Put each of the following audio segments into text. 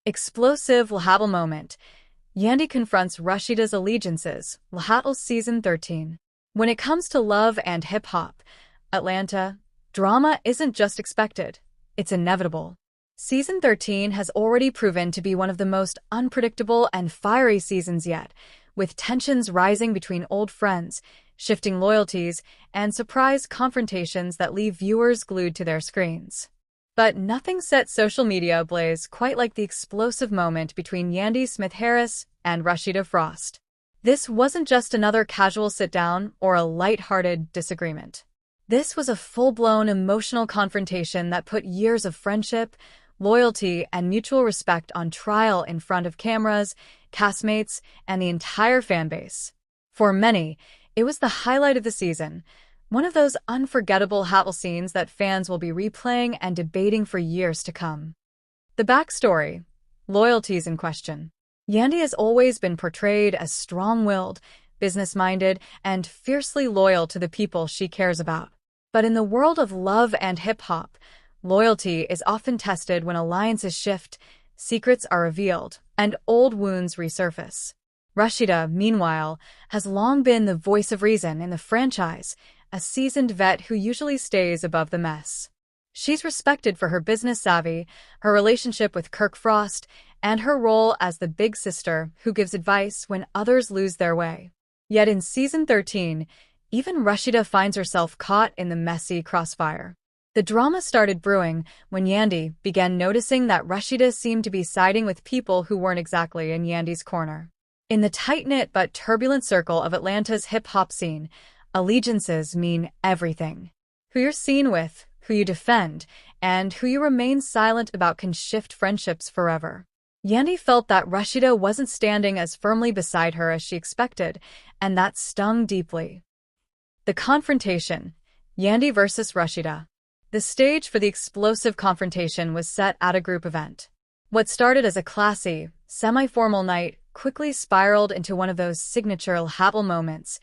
Explosive LHATL moment. Yandy confronts Rasheeda's allegiances. LHATL Season 13. When it comes to love and hip-hop, Atlanta, drama isn't just expected, it's inevitable. Season 13 has already proven to be one of the most unpredictable and fiery seasons yet, with tensions rising between old friends, shifting loyalties, and surprise confrontations that leave viewers glued to their screens. But nothing set social media ablaze quite like the explosive moment between Yandy Smith-Harris and Rasheeda Frost. This wasn't just another casual sit-down or a light-hearted disagreement. This was a full-blown emotional confrontation that put years of friendship, loyalty, and mutual respect on trial in front of cameras, castmates, and the entire fanbase. For many, it was the highlight of the season, one of those unforgettable LHATL scenes that fans will be replaying and debating for years to come. The backstory: loyalties in question. Yandy has always been portrayed as strong-willed, business-minded, and fiercely loyal to the people she cares about. But in the world of love and hip-hop, loyalty is often tested when alliances shift, secrets are revealed, and old wounds resurface. Rasheeda, meanwhile, has long been the voice of reason in the franchise, a seasoned vet who usually stays above the mess. She's respected for her business savvy, her relationship with Kirk Frost, and her role as the big sister who gives advice when others lose their way. Yet in Season 13, even Rasheeda finds herself caught in the messy crossfire. The drama started brewing when Yandy began noticing that Rasheeda seemed to be siding with people who weren't exactly in Yandy's corner. In the tight-knit but turbulent circle of Atlanta's hip-hop scene, allegiances mean everything. Who you're seen with, who you defend, and who you remain silent about can shift friendships forever. Yandy felt that Rasheeda wasn't standing as firmly beside her as she expected, and that stung deeply. The confrontation: Yandy versus Rasheeda. The stage for the explosive confrontation was set at a group event. What started as a classy, semi-formal night quickly spiraled into one of those signature LHATL moments: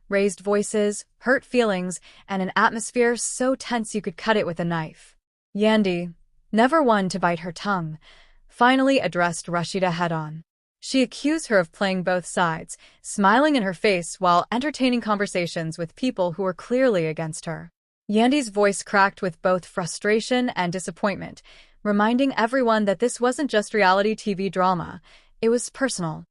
raised voices, hurt feelings, and an atmosphere so tense you could cut it with a knife. Yandy, never one to bite her tongue, finally addressed Rasheeda head-on. She accused her of playing both sides, smiling in her face while entertaining conversations with people who were clearly against her. Yandy's voice cracked with both frustration and disappointment, reminding everyone that this wasn't just reality TV drama, it was personal.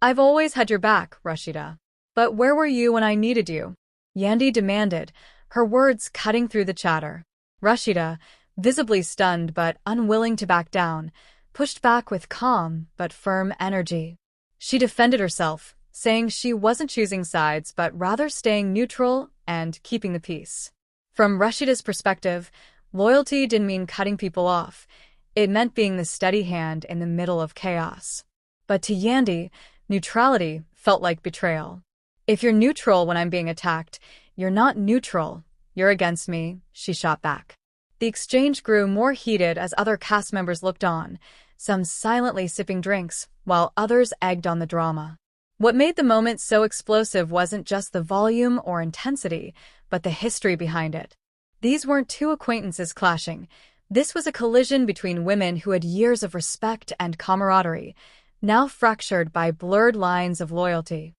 "I've always had your back, Rasheeda. But where were you when I needed you?" Yandy demanded, her words cutting through the chatter. Rasheeda, visibly stunned but unwilling to back down, pushed back with calm but firm energy. She defended herself, saying she wasn't choosing sides but rather staying neutral and keeping the peace. From Rasheeda's perspective, loyalty didn't mean cutting people off. It meant being the steady hand in the middle of chaos. But to Yandy, neutrality felt like betrayal. "If you're neutral when I'm being attacked, you're not neutral. You're against me," she shot back. The exchange grew more heated as other cast members looked on, some silently sipping drinks, while others egged on the drama. What made the moment so explosive wasn't just the volume or intensity, but the history behind it. These weren't two acquaintances clashing. This was a collision between women who had years of respect and camaraderie, now fractured by blurred lines of loyalty.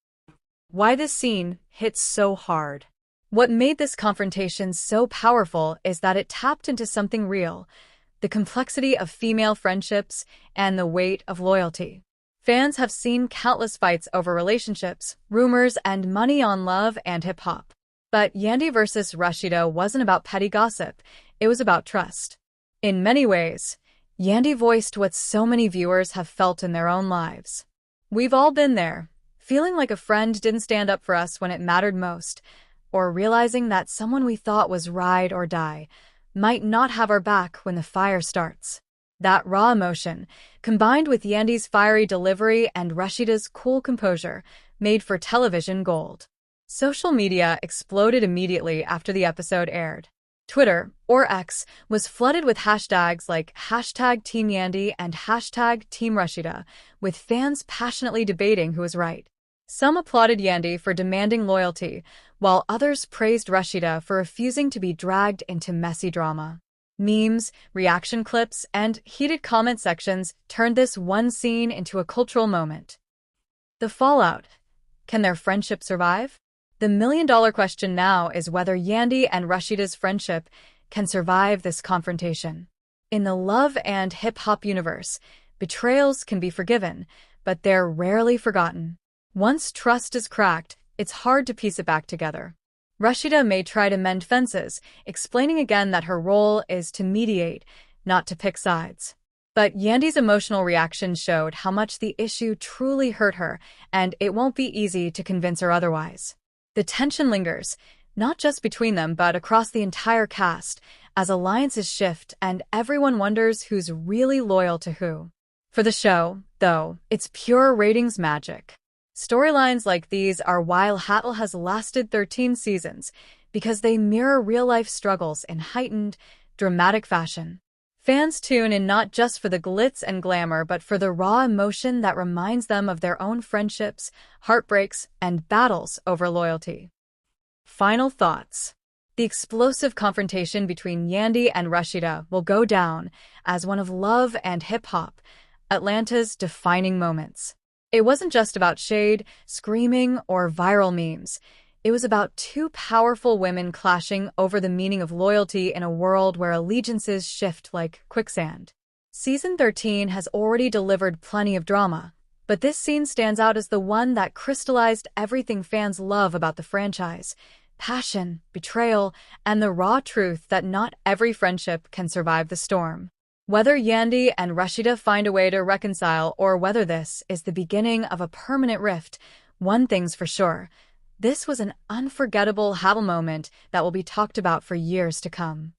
Why this scene hits so hard? What made this confrontation so powerful is that it tapped into something real: the complexity of female friendships and the weight of loyalty. Fans have seen countless fights over relationships, rumors, and money on love and hip-hop. But Yandy versus Rasheeda wasn't about petty gossip, it was about trust. In many ways, Yandy voiced what so many viewers have felt in their own lives. We've all been there, feeling like a friend didn't stand up for us when it mattered most, or realizing that someone we thought was ride or die might not have our back when the fire starts. That raw emotion, combined with Yandy's fiery delivery and Rasheeda's cool composure, made for television gold. Social media exploded immediately after the episode aired. Twitter, or X, was flooded with hashtags like #TeamYandy and #TeamRasheeda, with fans passionately debating who was right. Some applauded Yandy for demanding loyalty, while others praised Rasheeda for refusing to be dragged into messy drama. Memes, reaction clips, and heated comment sections turned this one scene into a cultural moment. The fallout. Can their friendship survive? The million-dollar question now is whether Yandy and Rasheeda's friendship can survive this confrontation. In the love and hip-hop universe, betrayals can be forgiven, but they're rarely forgotten. Once trust is cracked, it's hard to piece it back together. Rasheeda may try to mend fences, explaining again that her role is to mediate, not to pick sides. But Yandy's emotional reaction showed how much the issue truly hurt her, and it won't be easy to convince her otherwise. The tension lingers, not just between them but across the entire cast, as alliances shift and everyone wonders who's really loyal to who. For the show, though, it's pure ratings magic. Storylines like these are why LHHATL has lasted 13 seasons, because they mirror real-life struggles in heightened, dramatic fashion. Fans tune in not just for the glitz and glamour but for the raw emotion that reminds them of their own friendships, heartbreaks, and battles over loyalty. Final thoughts. The explosive confrontation between Yandy and Rasheeda will go down as one of love and hip-hop, Atlanta's defining moments. It wasn't just about shade, screaming, or viral memes. It was about two powerful women clashing over the meaning of loyalty in a world where allegiances shift like quicksand. Season 13 has already delivered plenty of drama, but this scene stands out as the one that crystallized everything fans love about the franchise: passion, betrayal, and the raw truth that not every friendship can survive the storm. Whether Yandy and Rasheeda find a way to reconcile or whether this is the beginning of a permanent rift, one thing's for sure: this was an unforgettable LHHATL moment that will be talked about for years to come.